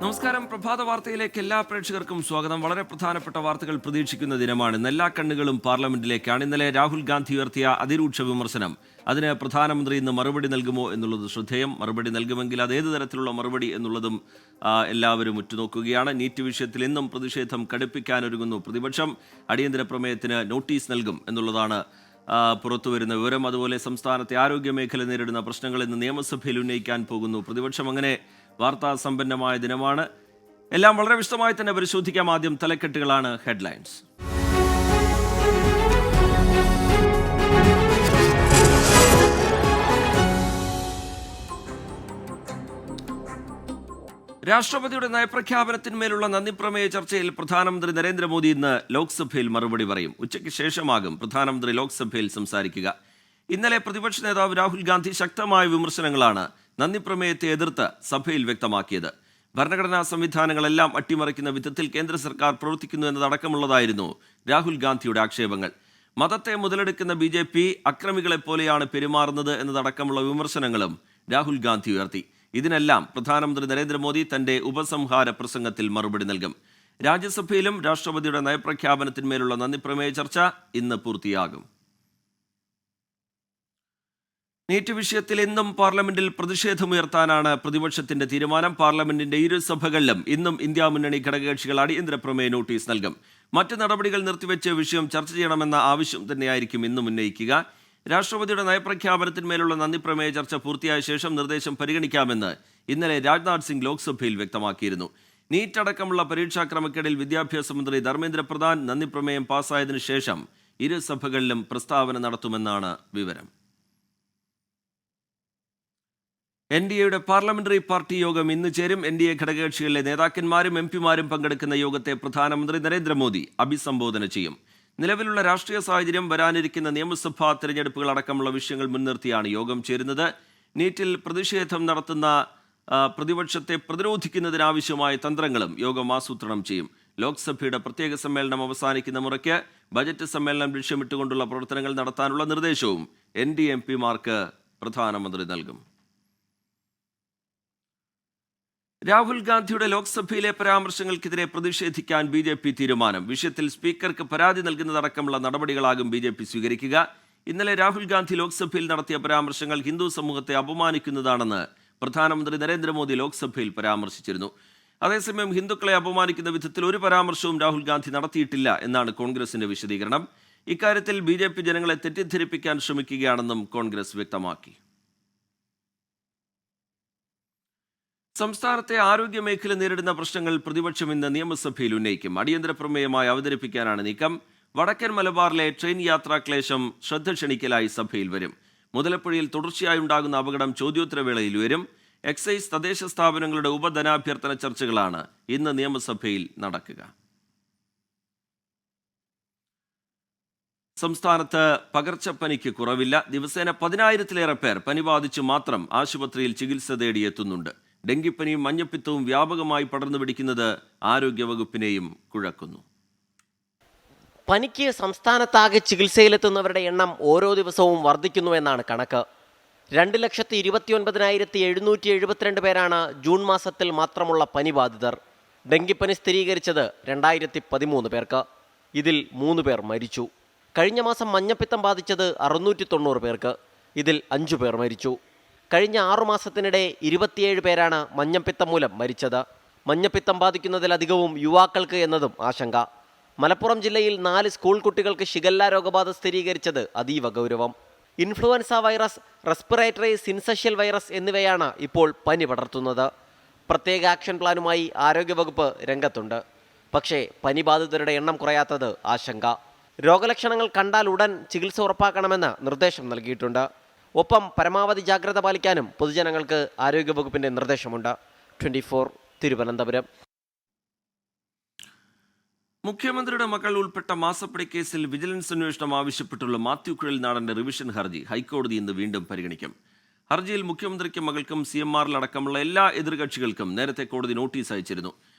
നമസ്കാരം. പ്രഭാത വാർത്തയിലേക്ക് എല്ലാ പ്രേക്ഷകർക്കും സ്വാഗതം. വളരെ പ്രധാനപ്പെട്ട വാർത്തകൾ പ്രതീക്ഷിക്കുന്ന ദിനമാണ്. ഇന്ന് എല്ലാ കണ്ണുകളും പാർലമെന്റിലേക്കാണ്. ഇന്നലെ രാഹുൽ ഗാന്ധി ഉയർത്തിയ അതിരൂക്ഷ വിമർശനം, അതിന് പ്രധാനമന്ത്രി ഇന്ന് മറുപടി നൽകുമോ എന്നുള്ളത് ശ്രദ്ധേയം. മറുപടി നൽകുമെങ്കിൽ അത് ഏത് തരത്തിലുള്ള മറുപടി എന്നുള്ളതും എല്ലാവരും ഉറ്റുനോക്കുകയാണ്. നീറ്റ് വിഷയത്തിൽ ഇന്നും പ്രതിഷേധം കടുപ്പിക്കാനൊരുങ്ങുന്നു പ്രതിപക്ഷം. അടിയന്തര പ്രമേയത്തിന് നോട്ടീസ് നൽകും എന്നുള്ളതാണ് പുറത്തുവരുന്ന വിവരം. അതുപോലെ സംസ്ഥാനത്തെ ആരോഗ്യ മേഖല നേരിടുന്ന പ്രശ്നങ്ങൾ ഇന്ന് നിയമസഭയിൽ ഉന്നയിക്കാൻ പോകുന്നു പ്രതിപക്ഷം. അങ്ങനെ വാർത്താ സമ്പന്നമായ ദിനമാണ്. എല്ലാം വളരെ വിശദമായി തന്നെ പരിശോധിക്കാം. ആദ്യം തലക്കെട്ടുകളാണ് ഹെഡ്ലൈൻസ്. രാഷ്ട്രപതിയുടെ നയപ്രഖ്യാപനത്തിന്മേലുള്ള നന്ദിപ്രമേയ ചർച്ചയിൽ പ്രധാനമന്ത്രി നരേന്ദ്രമോദി ഇന്ന് ലോക്സഭയിൽ മറുപടി പറയും. ഉച്ചയ്ക്ക് ശേഷമാകും പ്രധാനമന്ത്രി ലോക്സഭയിൽ സംസാരിക്കുക. ഇന്നലെ പ്രതിപക്ഷ നേതാവ് രാഹുൽ ഗാന്ധി ശക്തമായ വിമർശനങ്ങളാണ് നന്ദിപ്രമേയത്തെ എതിർത്ത് സഭയിൽ വ്യക്തമാക്കിയത്. ഭരണഘടനാ സംവിധാനങ്ങളെല്ലാം അട്ടിമറിക്കുന്ന വിധത്തിൽ കേന്ദ്ര സർക്കാർ പ്രവർത്തിക്കുന്നു എന്നതടക്കമുള്ളതായിരുന്നു രാഹുൽ ഗാന്ധിയുടെ ആക്ഷേപങ്ങൾ. മതത്തെ മുതലെടുക്കുന്ന BJP അക്രമികളെപ്പോലെയാണ് പെരുമാറുന്നത് എന്നതടക്കമുള്ള വിമർശനങ്ങളും രാഹുൽ ഗാന്ധി ഉയർത്തി. ഇതിനെല്ലാം പ്രധാനമന്ത്രി നരേന്ദ്രമോദി തന്റെ ഉപസംഹാര പ്രസംഗത്തിൽ മറുപടി നൽകും. രാജ്യസഭയിലും രാഷ്ട്രപതിയുടെ നയപ്രഖ്യാപനത്തിന്മേലുള്ള നന്ദിപ്രമേയ ചർച്ച ഇന്ന് പൂർത്തിയാകും. നീറ്റ് വിഷയത്തിൽ ഇന്നും പാർലമെന്റിൽ പ്രതിഷേധമുയർത്താനാണ് പ്രതിപക്ഷത്തിന്റെ തീരുമാനം. പാർലമെന്റിന്റെ ഇരുസഭകളിലും ഇന്നും ഇന്ത്യ മുന്നണി ഘടകകക്ഷികൾ അടിയന്തര പ്രമേയ നോട്ടീസ് നൽകും. മറ്റ് നടപടികൾ നിർത്തിവെച്ച് വിഷയം ചർച്ച ചെയ്യണമെന്ന ആവശ്യം തന്നെയായിരിക്കും ഇന്നും ഉന്നയിക്കുക. രാഷ്ട്രപതിയുടെ നയപ്രഖ്യാപനത്തിന്മേലുള്ള നന്ദിപ്രമേയ ചർച്ച പൂർത്തിയായ ശേഷം നിർദ്ദേശം പരിഗണിക്കാമെന്ന് ഇന്നലെ രാജ്നാഥ് സിംഗ് ലോക്സഭയിൽ വ്യക്തമാക്കിയിരുന്നു. നീറ്റ് അടക്കമുള്ള പരീക്ഷാ ക്രമക്കേടിൽ വിദ്യാഭ്യാസ മന്ത്രി ധർമ്മേന്ദ്ര പ്രധാൻ നന്ദിപ്രമേയം പാസ്സായതിനു ശേഷം ഇരുസഭകളിലും പ്രസ്താവന നടത്തുമെന്നാണ് വിവരം. NDAയുടെ പാർലമെന്ററി പാർട്ടി യോഗം ഇന്ന് ചേരും. NDA ഘടകകക്ഷികളിലെ നേതാക്കന്മാരും MP-മാരും പങ്കെടുക്കുന്ന യോഗത്തെ പ്രധാനമന്ത്രി നരേന്ദ്രമോദി അഭിസംബോധന ചെയ്യും. നിലവിലുള്ള രാഷ്ട്രീയ സാഹചര്യം, വരാനിരിക്കുന്ന നിയമസഭാ തെരഞ്ഞെടുപ്പുകൾ അടക്കമുള്ള വിഷയങ്ങൾ മുൻനിർത്തിയാണ് യോഗം ചേരുന്നത്. നീറ്റിൽ പ്രതിഷേധം നടത്തുന്ന പ്രതിപക്ഷത്തെ പ്രതിരോധിക്കുന്നതിനാവശ്യമായ തന്ത്രങ്ങളും യോഗം ആസൂത്രണം ചെയ്യും. ലോക്സഭയുടെ പ്രത്യേക സമ്മേളനം അവസാനിക്കുന്ന മുറയ്ക്ക് ബജറ്റ് സമ്മേളനം ലക്ഷ്യമിട്ടുകൊണ്ടുള്ള പ്രവർത്തനങ്ങൾ നടത്താനുള്ള നിർദ്ദേശവും NDA MP-മാർക്ക് പ്രധാനമന്ത്രി നൽകും. രാഹുൽ ഗാന്ധിയുടെ ലോക്സഭയിലെ പരാമർശങ്ങൾക്കെതിരെ പ്രതിഷേധിക്കാൻ BJP തീരുമാനം. വിഷയത്തിൽ സ്പീക്കർക്ക് പരാതി നൽകുന്നതടക്കമുള്ള നടപടികളാകും BJP സ്വീകരിക്കുക. ഇന്നലെ രാഹുൽ ഗാന്ധി ലോക്സഭയിൽ നടത്തിയ പരാമർശങ്ങൾ ഹിന്ദു സമൂഹത്തെ അപമാനിക്കുന്നതാണെന്ന് പ്രധാനമന്ത്രി നരേന്ദ്രമോദി ലോക്സഭയിൽ പരാമർശിച്ചിരുന്നു. അതേസമയം ഹിന്ദുക്കളെ അപമാനിക്കുന്ന വിധത്തിൽ ഒരു പരാമർശവും രാഹുൽ ഗാന്ധി നടത്തിയിട്ടില്ല എന്നാണ് കോൺഗ്രസിന്റെ വിശദീകരണം. ഇക്കാര്യത്തിൽ BJP ജനങ്ങളെ തെറ്റിദ്ധരിപ്പിക്കാൻ ശ്രമിക്കുകയാണെന്നും കോൺഗ്രസ് വ്യക്തമാക്കി. സംസ്ഥാനത്തെ ആരോഗ്യ മേഖല നേരിടുന്ന പ്രശ്നങ്ങൾ പ്രതിപക്ഷം ഇന്ന് നിയമസഭയിൽ ഉന്നയിക്കും. അടിയന്തര പ്രമേയമായി അവതരിപ്പിക്കാനാണ് നീക്കം. വടക്കൻ മലബാറിലെ ട്രെയിൻ യാത്രാ ക്ലേശം ശ്രദ്ധ ക്ഷണിക്കലായി സഭയിൽ വരും. മുതലപ്പുഴയിൽ തുടർച്ചയായുണ്ടാകുന്ന അപകടം ചോദ്യോത്തരവേളയിൽ വരും. എക്സൈസ്, തദ്ദേശ സ്ഥാപനങ്ങളുടെ ഉപധനാഭ്യർത്ഥന ചർച്ചകളാണ് ഇന്ന് നിയമസഭയിൽ നടക്കുക. സംസ്ഥാനത്ത് പകർച്ചപ്പനിക്ക് കുറവില്ല. ദിവസേന 10,000-ലേറെ പേർ പനി ബാധിച്ചു മാത്രം ആശുപത്രിയിൽ ചികിത്സ തേടിയെത്തുന്നുണ്ട്. ഡെങ്കിപ്പനിയും മഞ്ഞപ്പിത്തവും വ്യാപകമായി പടർന്നു പിടിക്കുന്നത് ആരോഗ്യവകുപ്പിനെയും കുഴക്കുന്നു. പനിക്ക് സംസ്ഥാനത്താകെ ചികിത്സയിലെത്തുന്നവരുടെ എണ്ണം ഓരോ ദിവസവും വർദ്ധിക്കുന്നുവെന്നാണ് കണക്ക്. 2,29,772 പേരാണ് ജൂൺ മാസത്തിൽ മാത്രമുള്ള പനി ബാധിതർ. ഡെങ്കിപ്പനി സ്ഥിരീകരിച്ചത് 2013 പേർക്ക്. ഇതിൽ 3 പേർ മരിച്ചു. കഴിഞ്ഞ മാസം മഞ്ഞപ്പിത്തം ബാധിച്ചത് 690 പേർക്ക്. ഇതിൽ 5 പേർ മരിച്ചു. കഴിഞ്ഞ 6 മാസത്തിനിടെ 27 പേരാണ് മഞ്ഞപ്പിത്തം മൂലം മരിച്ചത്. മഞ്ഞപ്പിത്തം ബാധിക്കുന്നതിലധികവും യുവാക്കൾക്ക് എന്നതും ആശങ്ക. മലപ്പുറം ജില്ലയിൽ 4 സ്കൂൾ കുട്ടികൾക്ക് ഷിഗല്ല രോഗബാധ സ്ഥിരീകരിച്ചത് അതീവ ഗൗരവം. ഇൻഫ്ലുവൻസ വൈറസ്, റെസ്പിറേറ്ററി സിൻസഷ്യൽ വൈറസ് എന്നിവയാണ് ഇപ്പോൾ പനി പടർത്തുന്നത്. പ്രത്യേക ആക്ഷൻ പ്ലാനുമായി ആരോഗ്യവകുപ്പ് രംഗത്തുണ്ട്. പക്ഷേ പനി ബാധിതരുടെ എണ്ണം കുറയാത്തത് ആശങ്ക. രോഗലക്ഷണങ്ങൾ കണ്ടാൽ ഉടൻ ചികിത്സ ഉറപ്പാക്കണമെന്ന് നിർദ്ദേശം നൽകിയിട്ടുണ്ട്. ഒപ്പം പരമാവധി ജാഗ്രത പാലിക്കാനും പൊതുജനങ്ങൾക്ക് ആരോഗ്യവകുപ്പിന്റെ നിർദ്ദേശമുണ്ട്. 24 തിരുവനന്തപുരം. മുഖ്യമന്ത്രിയുടെ മകൾ ഉൾപ്പെട്ട മാസപ്പടി കേസിൽ വിജിലൻസ് അന്വേഷണം ആവശ്യപ്പെട്ടുള്ള മാത്യു കുഴൽനാടന്റെ റിവിഷൻ ഹർജി ഹൈക്കോടതി ഇന്ന് വീണ്ടും പരിഗണിക്കും. ഹർജിയിൽ മുഖ്യമന്ത്രിക്കും മകൾക്കും CMR-ലടക്കമുള്ള എല്ലാ എതിർകക്ഷികൾക്കും നേരത്തെ കോടതി നോട്ടീസ് അയച്ചിരുന്നു.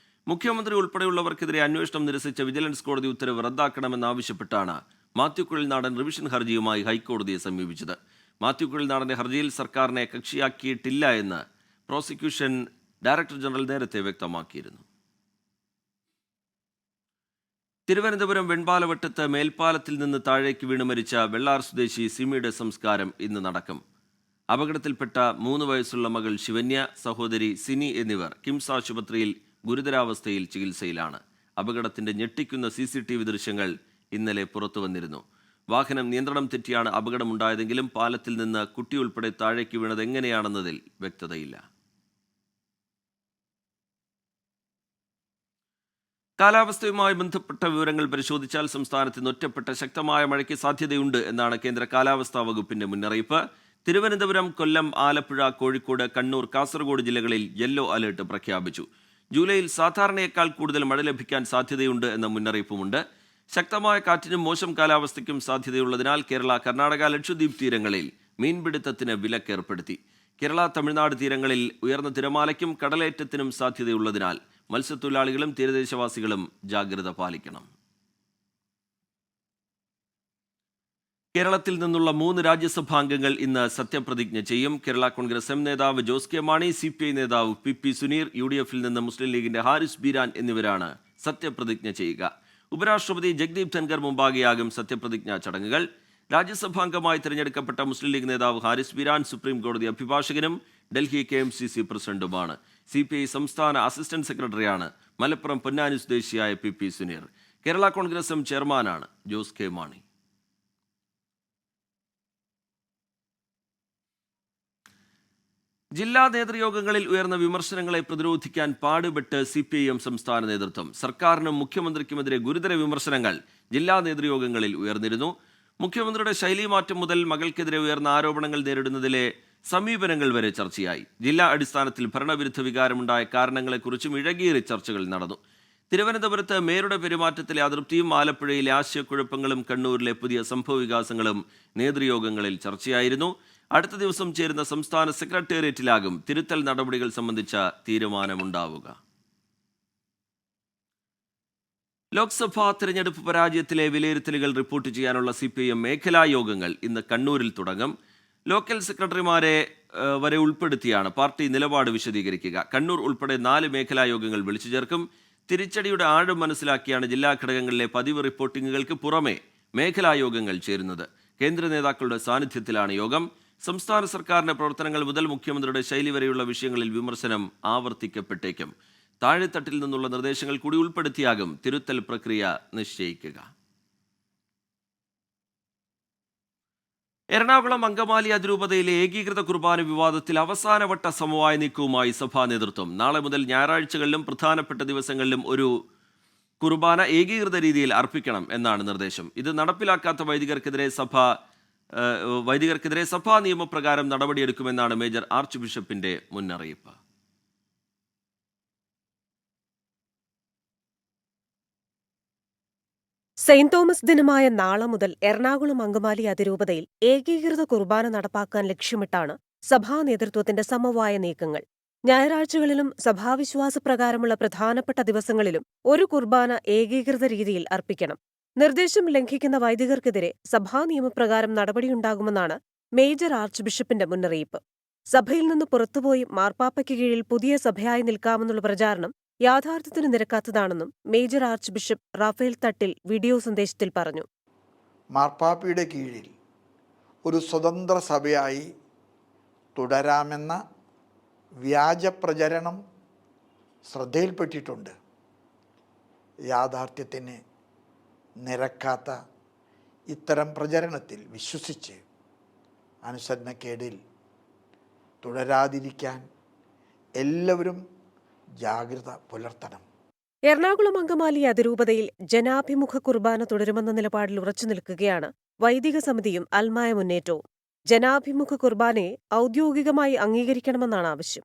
മുഖ്യമന്ത്രി ഉൾപ്പെടെയുള്ളവർക്കെതിരെ അന്വേഷണം നിരസിച്ച വിജിലൻസ് കോടതി ഉത്തരവ് റദ്ദാക്കണമെന്നാവശ്യപ്പെട്ടാണ് മാത്യു കുഴൽനാടൻ റിവിഷൻ ഹർജിയുമായി ഹൈക്കോടതിയെ സമീപിച്ചത്. മാത്യു കുഴൽനാടന്റെ ഹർജിയിൽ സർക്കാരിനെ കക്ഷിയാക്കിയിട്ടില്ല എന്ന് പ്രോസിക്യൂഷൻ ഡയറക്ടർ ജനറൽ നേരത്തെ വ്യക്തമാക്കിയിരുന്നു. തിരുവനന്തപുരം വെൺപാലവട്ടത്ത് മേൽപ്പാലത്തിൽ നിന്ന് താഴേക്ക് വീണ് മരിച്ച വെള്ളാർ സ്വദേശി സിമിയുടെ സംസ്കാരം ഇന്ന് നടക്കും. അപകടത്തിൽപ്പെട്ട 3 വയസ്സുള്ള മകൾ ശിവന്യ, സഹോദരി സിനി എന്നിവർ കിംസ് ആശുപത്രിയിൽ ഗുരുതരാവസ്ഥയിൽ ചികിത്സയിലാണ്. അപകടത്തിന്റെ ഞെട്ടിക്കുന്ന CCTV ദൃശ്യങ്ങൾ ഇന്നലെ പുറത്തു വന്നിരുന്നു. വാഹനം നിയന്ത്രണം തെറ്റിയാണ് അപകടമുണ്ടായതെങ്കിലും പാലത്തിൽ നിന്ന് കുട്ടി ഉൾപ്പെടെ താഴേക്ക് വീണത് എങ്ങനെയാണെന്നതിൽ വ്യക്തതയില്ല. കാലാവസ്ഥയുമായി ബന്ധപ്പെട്ട വിവരങ്ങൾ പരിശോധിച്ചാൽ സംസ്ഥാനത്ത് ഇന്ന് ഒറ്റപ്പെട്ട ശക്തമായ മഴയ്ക്ക് സാധ്യതയുണ്ട് എന്നാണ് കേന്ദ്ര കാലാവസ്ഥാ വകുപ്പിന്റെ മുന്നറിയിപ്പ്. തിരുവനന്തപുരം, കൊല്ലം, ആലപ്പുഴ, കോഴിക്കോട്, കണ്ണൂർ, കാസർഗോഡ് ജില്ലകളിൽ യെല്ലോ അലേർട്ട് പ്രഖ്യാപിച്ചു. ജൂലൈയിൽ സാധാരണയേക്കാൾ കൂടുതൽ മഴ ലഭിക്കാൻ സാധ്യതയുണ്ട് എന്ന മുന്നറിയിപ്പുമുണ്ട്. ശക്തമായ കാറ്റിനും മോശം കാലാവസ്ഥയ്ക്കും സാധ്യതയുള്ളതിനാൽ കേരള, കർണാടക, ലക്ഷദ്വീപ് തീരങ്ങളിൽ മീൻപിടുത്തത്തിന് വിലക്കേർപ്പെടുത്തി. കേരള, തമിഴ്നാട് തീരങ്ങളിൽ ഉയർന്ന തിരമാലയ്ക്കും കടലേറ്റത്തിനും സാധ്യതയുള്ളതിനാൽ മത്സ്യത്തൊഴിലാളികളും തീരദേശവാസികളും ജാഗ്രത പാലിക്കണം. കേരളത്തിൽ നിന്നുള്ള 3 രാജ്യസഭാംഗങ്ങൾ ഇന്ന് സത്യപ്രതിജ്ഞ ചെയ്യും. കേരള കോൺഗ്രസ് എം നേതാവ് ജോസ് കെ മാണി, CPI നേതാവ് PP സുനീർ, UDF-ൽ നിന്ന് മുസ്ലിം ലീഗിന്റെ ഹാരിസ് ബീരാൻ എന്നിവരാണ് സത്യപ്രതിജ്ഞ ചെയ്യുക. ഉപരാഷ്ട്രപതി ജഗ്ദീപ് ധൻഖർ മുമ്പാകെയാകും സത്യപ്രതിജ്ഞാ ചടങ്ങുകൾ. രാജ്യസഭാംഗമായി തിരഞ്ഞെടുക്കപ്പെട്ട മുസ്ലിം ലീഗ് നേതാവ് ഹാരിസ് ബീരാൻ സുപ്രീം കോടതി അഭിഭാഷകനും ഡൽഹി KMCC പ്രസിഡന്റുമാണ്. CPI സംസ്ഥാന അസിസ്റ്റന്റ് സെക്രട്ടറിയാണ് മലപ്പുറം പൊന്നാനി സ്വദേശിയായ PP സുനീർ. കേരള കോൺഗ്രസ് എം ചെയർമാനാണ് ജോസ് കെ മാണി. ജില്ലാ നേതൃയോഗങ്ങളിൽ ഉയർന്ന വിമർശനങ്ങളെ പ്രതിരോധിക്കാൻ പാടുപെട്ട് CPIM സംസ്ഥാന നേതൃത്വം. സർക്കാരിനും മുഖ്യമന്ത്രിക്കുമെതിരെ ഗുരുതര വിമർശനങ്ങൾ ജില്ലാ നേതൃയോഗങ്ങളിൽ ഉയർന്നിരുന്നു. മുഖ്യമന്ത്രിയുടെ ശൈലിമാറ്റം മുതൽ മകൾക്കെതിരെ ഉയർന്ന ആരോപണങ്ങൾ നേരിടുന്നതിലെ സമീപനങ്ങൾ വരെ ചർച്ചയായി. ജില്ലാ അടിസ്ഥാനത്തിൽ ഭരണവിരുദ്ധ വികാരമുണ്ടായ കാരണങ്ങളെക്കുറിച്ചും ഇഴകീറി ചർച്ചകൾ നടന്നു. തിരുവനന്തപുരത്ത് മേയറുടെ പെരുമാറ്റത്തിലെ അതൃപ്തിയും ആലപ്പുഴയിലെ ആശയക്കുഴപ്പങ്ങളും കണ്ണൂരിലെ പുതിയ സംഭവവികാസങ്ങളും നേതൃയോഗങ്ങളിൽ ചർച്ചയായിരുന്നു. അടുത്ത ദിവസം ചേരുന്ന സംസ്ഥാന സെക്രട്ടേറിയറ്റിലാകും തിരുത്തൽ നടപടികൾ സംബന്ധിച്ച തീരുമാനമുണ്ടാവുക. ലോക്സഭാ തെരഞ്ഞെടുപ്പ് പരാജയത്തിലെ വിലയിരുത്തലുകൾ റിപ്പോർട്ട് ചെയ്യാനുള്ള CPIM മേഖലാ യോഗങ്ങൾ ഇന്ന് കണ്ണൂരിൽ തുടങ്ങും. ലോക്കൽ സെക്രട്ടറിമാരെ വരെ ഉൾപ്പെടുത്തിയാണ് പാർട്ടി നിലപാട് വിശദീകരിക്കുക. കണ്ണൂർ ഉൾപ്പെടെ 4 മേഖലാ യോഗങ്ങൾ വിളിച്ചു ചേർക്കും. തിരിച്ചടിയുടെ ആഴം മനസ്സിലാക്കിയാണ് ജില്ലാ ഘടകങ്ങളിലെ പതിവ് റിപ്പോർട്ടിങ്ങുകൾക്ക് പുറമെ മേഖലാ യോഗങ്ങൾ ചേരുന്നത്. കേന്ദ്ര നേതാക്കളുടെ സാന്നിധ്യത്തിലാണ് യോഗം. സംസ്ഥാന സർക്കാരിന്റെ പ്രവർത്തനങ്ങൾ മുതൽ മുഖ്യമന്ത്രിയുടെ ശൈലി വരെയുള്ള വിഷയങ്ങളിൽ വിമർശനം ആവർത്തിക്കപ്പെട്ടേക്കും. താഴെത്തട്ടിൽ നിന്നുള്ള നിർദ്ദേശങ്ങൾ കൂടി ഉൾപ്പെടുത്തിയാകും തിരുത്തൽ പ്രക്രിയ നിശ്ചയിക്കുക. എറണാകുളം അങ്കമാലി അതിരൂപതയിലെ ഏകീകൃത കുർബാന വിവാദത്തിൽ അവസാനവട്ട സമവായ നീക്കവുമായി സഭാ നേതൃത്വം. നാളെ മുതൽ ഞായറാഴ്ചകളിലും പ്രധാനപ്പെട്ട ദിവസങ്ങളിലും ഒരു കുർബാന ഏകീകൃത രീതിയിൽ അർപ്പിക്കണം എന്നാണ് നിർദ്ദേശം. ഇത് നടപ്പിലാക്കാത്ത വൈദികർക്കെതിരെ സഭാ നിയമപ്രകാരം നടപടിയെടുക്കുമെന്നാണ് മേജർ ആർച്ച് ബിഷപ്പിന്റെ മുന്നറിയിപ്പ്. സെയിന്റ് തോമസ് ദിനമായ നാളെ മുതൽ എറണാകുളം അങ്കമാലി അതിരൂപതയിൽ ഏകീകൃത കുർബാന നടപ്പാക്കാൻ ലക്ഷ്യമിട്ടാണ് സഭാ നേതൃത്വത്തിന്റെ സമവായ നീക്കങ്ങൾ. ഞായറാഴ്ചകളിലും സഭാവിശ്വാസപ്രകാരമുള്ള പ്രധാനപ്പെട്ട ദിവസങ്ങളിലും ഒരു കുർബാന ഏകീകൃത രീതിയിൽ അർപ്പിക്കണം. നിർദ്ദേശം ലംഘിക്കുന്ന വൈദികർക്കെതിരെ സഭാ നിയമപ്രകാരം നടപടിയുണ്ടാകുമെന്നാണ് മേജർ ആർച്ച് ബിഷപ്പിന്റെ മുന്നറിയിപ്പ്. സഭയിൽ നിന്ന് പുറത്തുപോയി മാർപ്പാപ്പയ്ക്ക് കീഴിൽ പുതിയ സഭയായി നിൽക്കാമെന്നുള്ള പ്രചാരണം യാഥാർത്ഥ്യത്തിന് നിരക്കാത്തതാണെന്നും major arch bishop Raphael Thattil video സന്ദേശത്തിൽ പറഞ്ഞു. മാർപ്പാപ്പയുടെ കീഴിൽ ഒരു സ്വതന്ത്ര സഭയായി തുടരാമെന്ന വ്യാജ പ്രചരണം ശ്രദ്ധയിൽപ്പെട്ടിട്ടുണ്ട്. യാഥാർത്ഥ്യത്തിന് നിരക്കാത്ത ഇത്തരം പ്രചരണത്തിൽ വിശ്വസിച്ച് അനുസരണക്കേടിൽ തുടരാതിരിക്കാൻ എല്ലാവരും ജാഗ്രത പുലർത്തണം. എറണാകുളം അങ്കമാലി അതിരൂപതയിൽ ജനാഭിമുഖ കുർബാന തുടരുമെന്ന നിലപാടിൽ ഉറച്ചു നിൽക്കുകയാണ് വൈദിക സമിതിയും അൽമായ മുന്നേറ്റവും. ജനാഭിമുഖ കുർബാനയെ ഔദ്യോഗികമായി അംഗീകരിക്കണമെന്നാണ് ആവശ്യം.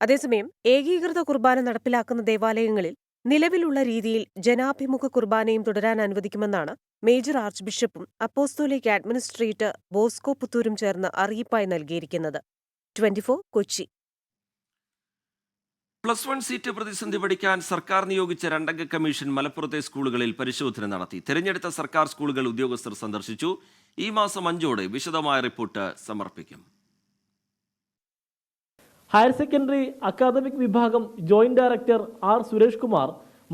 അതേസമയം ഏകീകൃത കുർബാന നടപ്പിലാക്കുന്ന ദേവാലയങ്ങളിൽ നിലവിലുള്ള രീതിയിൽ ജനാഭിമുഖ കുർബാനയും തുടരാൻ അനുവദിക്കുമെന്നാണ് മേജർ ആർച്ച് ബിഷപ്പും അപ്പോസ്തോലിക് അഡ്മിനിസ്ട്രേറ്റർ ബോസ്കോ പുത്തൂരും ചേർന്ന് അറിയിപ്പായി നൽകിയിരിക്കുന്നത്. 24 കൊച്ചി. +1 സീറ്റ് പ്രതിസന്ധി പഠിക്കാൻ സർക്കാർ നിയോഗിച്ച 2-അംഗ കമ്മീഷൻ മലപ്പുറത്തെ സ്കൂളുകളിൽ പരിശോധന നടത്തി. തെരഞ്ഞെടുത്ത സർക്കാർ സ്കൂളുകൾ ഉദ്യോഗസ്ഥർ സന്ദർശിച്ചു. ഈ മാസം 5 വിശദമായ റിപ്പോർട്ട് സമർപ്പിക്കും. ഹയർ സെക്കൻഡറി അക്കാദമിക് വിഭാഗം joint director R Suresh Kumar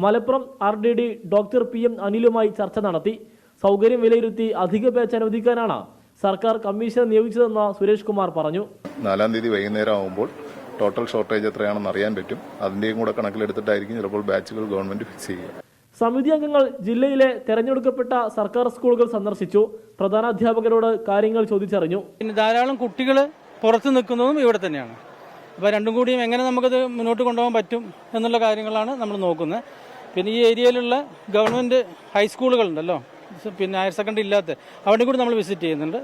Malappuram RDD doctor PM അനിലുമായി ചർച്ച നടത്തി. സൗകര്യം വിലയിരുത്തി അധിക ബാച്ച് അനുവദിക്കാനാണ് സർക്കാർ കമ്മീഷൻ നിയോഗിച്ചതെന്ന് സുരേഷ് കുമാർ പറഞ്ഞു. 4-ാം തീയതി വൈകുന്നേരം ആകുമ്പോൾ ടോട്ടൽ ഷോർട്ടേജ് എത്രയാണെന്ന് അറിയാൻ പറ്റും. അതിന്റെയും കൂടെ കണക്കിലെടുത്തിട്ടായിരിക്കും ചിലപ്പോൾ ബാച്ചുകൾ ഗവൺമെന്റ് ഫിക്സ് ചെയ്യുക. സമിതി അംഗങ്ങൾ ജില്ലയിലെ തെരഞ്ഞെടുക്കപ്പെട്ട സർക്കാർ സ്കൂളുകൾ സന്ദർശിച്ചു. പ്രധാനാധ്യാപകരോട് കാര്യങ്ങൾ ചോദിച്ചറിഞ്ഞു. ധാരാളം കുട്ടികൾ പുറത്ത് നിൽക്കുന്നതും ഇവിടെ തന്നെയാണ്. അപ്പോൾ രണ്ടും കൂടിയും എങ്ങനെ നമുക്കത് മുന്നോട്ട് കൊണ്ടുപോകാൻ പറ്റും എന്നുള്ള കാര്യങ്ങളാണ് നമ്മൾ നോക്കുന്നത്. പിന്നെ ഈ ഏരിയയിലുള്ള ഗവൺമെൻറ് ഹൈസ്കൂളുകളുണ്ടല്ലോ, പിന്നെ ഹയർ സെക്കൻഡറി ഇല്ലാത്ത, അവിടെ കൂടി നമ്മൾ വിസിറ്റ് ചെയ്യുന്നുണ്ട്.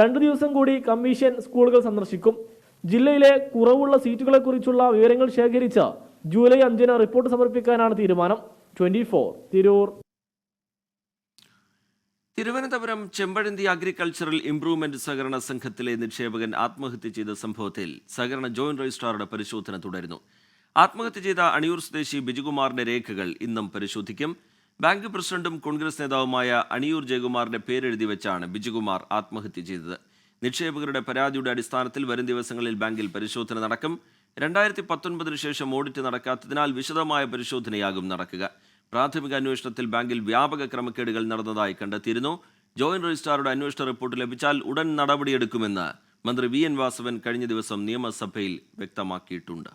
2 ദിവസം കൂടി കമ്മീഷൻ സ്കൂളുകൾ സന്ദർശിക്കും. ജില്ലയിലെ കുറവുള്ള സീറ്റുകളെക്കുറിച്ചുള്ള വിവരങ്ങൾ ശേഖരിച്ച് ജൂലൈ 5-ന് റിപ്പോർട്ട് സമർപ്പിക്കാനാണ് തീരുമാനം. 24 തിരൂർ. തിരുവനന്തപുരം ചെമ്പഴന്തി അഗ്രികൾച്ചറൽ ഇംപ്രൂവ്മെന്റ് സഹകരണ സംഘത്തിലെ നിക്ഷേപകൻ ആത്മഹത്യ ചെയ്ത സംഭവത്തിൽ സഹകരണ ജോയിന്റ് രജിസ്ട്രാറുടെ പരിശോധന തുടരുന്നു. ആത്മഹത്യ ചെയ്ത അണിയൂർ സ്വദേശി ബിജുകുമാറിന്റെ രേഖകൾ ഇന്നും പരിശോധിക്കും. ബാങ്ക് പ്രസിഡന്റും കോൺഗ്രസ് നേതാവുമായ അണിയൂർ ജയകുമാറിന്റെ പേരെഴുതി വെച്ചാണ് ബിജുകുമാർ ആത്മഹത്യ ചെയ്തത്. നിക്ഷേപകരുടെ പരാതിയുടെ അടിസ്ഥാനത്തിൽ വരും ദിവസങ്ങളിൽ ബാങ്കിൽ പരിശോധന നടക്കും. 2019 ശേഷം ഓഡിറ്റ് നടക്കാത്തതിനാൽ വിശദമായ പരിശോധനയാകും നടക്കുക. പ്രാഥമിക അന്വേഷണത്തിൽ ബാങ്കിൽ വ്യാപക ക്രമക്കേടുകൾ നടന്നതായി കണ്ടെത്തിയിരുന്നു. ജോയിന്റ് രജിസ്ട്രാറുടെ അന്വേഷണ റിപ്പോർട്ട് ലഭിച്ചാൽ ഉടൻ നടപടിയെടുക്കുമെന്ന് മന്ത്രി VN വാസവൻ കഴിഞ്ഞ ദിവസം നിയമസഭയിൽ വ്യക്തമാക്കിയിട്ടുണ്ട്.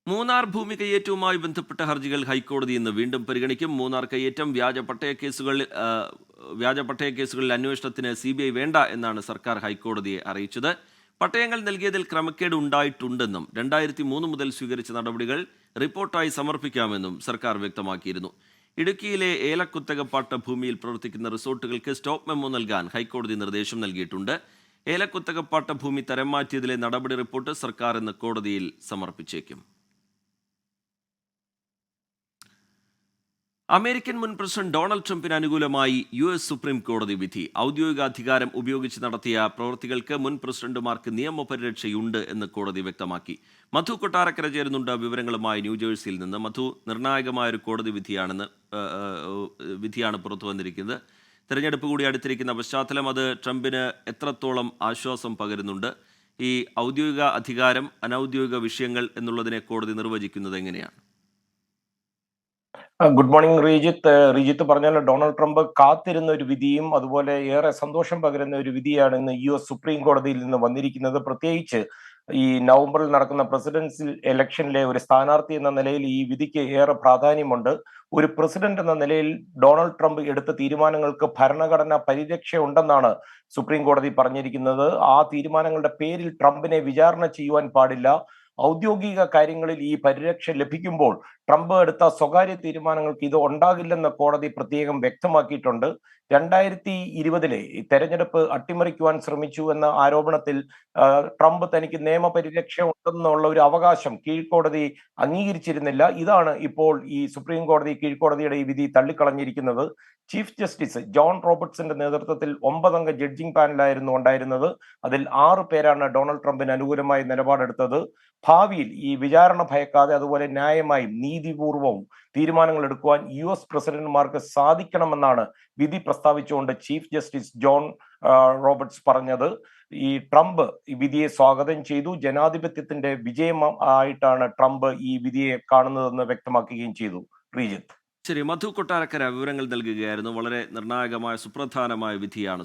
മൂന്നാർ ഭൂമി കയ്യേറ്റവുമായി ബന്ധപ്പെട്ട ഹർജികൾ ഹൈക്കോടതി ഇന്ന് വീണ്ടും പരിഗണിക്കും. മൂന്നാർ കയ്യേറ്റം, വ്യാജ പട്ടയ കേസുകളിൽ അന്വേഷണത്തിന് CBI വേണ്ട എന്നാണ് സർക്കാർ ഹൈക്കോടതിയെ അറിയിച്ചത്. പട്ടയങ്ങൾ നൽകിയതിൽ ക്രമക്കേട് ഉണ്ടായിട്ടുണ്ടെന്നും 2003 മുതൽ സ്വീകരിച്ച നടപടികൾ റിപ്പോർട്ടായി സമർപ്പിക്കാമെന്നും സർക്കാർ വ്യക്തമാക്കിയിരുന്നു. ഇടുക്കിയിലെ ഏലക്കുത്തകപ്പാട്ട ഭൂമിയിൽ പ്രവർത്തിക്കുന്ന റിസോർട്ടുകൾക്ക് സ്റ്റോപ്പ് മെമ്മോ നൽകാൻ ഹൈക്കോടതി നിർദ്ദേശം നൽകിയിട്ടുണ്ട്. ഏലക്കുത്തകപ്പാട്ട ഭൂമി തരം മാറ്റിയതിലെ നടപടി റിപ്പോർട്ട് സർക്കാർ ഇന്ന് കോടതിയിൽ സമർപ്പിച്ചേക്കും. അമേരിക്കൻ മുൻ പ്രസിഡന്റ് ഡൊണാൾഡ് ട്രംപിന് അനുകൂലമായി US സുപ്രീം കോടതി വിധി. ഔദ്യോഗിക അധികാരം ഉപയോഗിച്ച് നടത്തിയ പ്രവൃത്തികൾക്ക് മുൻ പ്രസിഡന്റുമാർക്ക് നിയമപരിരക്ഷയുണ്ട് എന്ന് കോടതി വ്യക്തമാക്കി. മധു കൊട്ടാരക്കര ചേരുന്നുണ്ട് വിവരങ്ങളുമായി ന്യൂജേഴ്സിയിൽ നിന്ന്. മധു, നിർണായകമായൊരു കോടതി വിധിയാണ് പുറത്തു വന്നിരിക്കുന്നത്. തെരഞ്ഞെടുപ്പ് കൂടി അടുത്തിരിക്കുന്ന പശ്ചാത്തലം അത് ട്രംപിന് എത്രത്തോളം ആശ്വാസം പകരുന്നുണ്ട്? ഈ ഔദ്യോഗിക അധികാരം, അനൌദ്യോഗിക വിഷയങ്ങൾ എന്നുള്ളതിനെ കോടതി നിർവചിക്കുന്നത് എങ്ങനെയാണ്? ഗുഡ് മോർണിംഗ് റീജിത്ത് പറഞ്ഞാൽ ഡൊണാൾഡ് ട്രംപ് കാത്തിരുന്ന ഒരു വിധിയും അതുപോലെ ഏറെ സന്തോഷം പകരുന്ന ഒരു വിധിയാണ് ഇന്ന് US സുപ്രീം കോടതിയിൽ നിന്ന് വന്നിരിക്കുന്നത്. പ്രത്യേകിച്ച് ഈ നവംബറിൽ നടക്കുന്ന പ്രസിഡൻഷ്യൽ ഇലക്ഷനിലെ ഒരു സ്ഥാനാർത്ഥി എന്ന നിലയിൽ ഈ വിധിക്ക് ഏറെ പ്രാധാന്യമുണ്ട്. ഒരു പ്രസിഡന്റ് എന്ന നിലയിൽ ഡൊണാൾഡ് ട്രംപ് എടുത്ത തീരുമാനങ്ങൾക്ക് ഭരണഘടനാ പരിരക്ഷ ഉണ്ടെന്നാണ് സുപ്രീം കോടതി പറഞ്ഞിരിക്കുന്നത്. ആ തീരുമാനങ്ങളുടെ പേരിൽ ട്രംപിനെ വിചാരണ ചെയ്യുവാൻ പാടില്ല. ഔദ്യോഗിക കാര്യങ്ങളിൽ ഈ പരിരക്ഷ ലഭിക്കുമ്പോൾ ട്രംപ് എടുത്ത സ്വകാര്യ തീരുമാനങ്ങൾക്ക് ഇത് ഉണ്ടാകില്ലെന്ന് കോടതി പ്രത്യേകം വ്യക്തമാക്കിയിട്ടുണ്ട്. 2020 തെരഞ്ഞെടുപ്പ് അട്ടിമറിക്കുവാൻ ശ്രമിച്ചു എന്ന ആരോപണത്തിൽ ട്രംപ് തനിക്ക് നിയമപരിരക്ഷ ഉണ്ടെന്നുള്ള ഒരു അവകാശം കീഴ്ക്കോടതി അംഗീകരിച്ചിരുന്നില്ല. ഇതാണ് ഇപ്പോൾ ഈ സുപ്രീം കോടതി കീഴ്ക്കോടതിയുടെ ഈ വിധി തള്ളിക്കളഞ്ഞിരിക്കുന്നത്. ചീഫ് ജസ്റ്റിസ് ജോൺ റോബർട്ട്സിന്റെ നേതൃത്വത്തിൽ 9 അംഗ ജഡ്ജിംഗ് പാനലായിരുന്നു ഉണ്ടായിരുന്നത്. അതിൽ 6 പേരാണ് ഡൊണാൾഡ് ട്രംപിന് അനുകൂലമായി നിലപാടെടുത്തത്. ഭാവിയിൽ ഈ വിചാരണ ഭയക്കാതെ അതുപോലെ ന്യായമായും നീതിപൂർവവും തീരുമാനങ്ങൾ എടുക്കുവാൻ US പ്രസിഡന്റുമാർക്ക് സാധിക്കണമെന്നാണ് വിധി പ്രസ്താവിച്ചുകൊണ്ട് ചീഫ് ജസ്റ്റിസ് ജോൺ റോബർട്ട്സ് പറഞ്ഞത്. ഈ ട്രംപ് ഈ വിധിയെ സ്വാഗതം ചെയ്തു. ജനാധിപത്യത്തിന്റെ വിജയം ആയിട്ടാണ് ട്രംപ് ഈ വിധിയെ കാണുന്നതെന്ന് വ്യക്തമാക്കുകയും ചെയ്തു. റീജിത്ത്. ശരി, മധു കൊട്ടാരക്കര വിവരങ്ങൾ നൽകുകയായിരുന്നു. വളരെ നിർണായകമായ സുപ്രധാനമായ വിധിയാണ്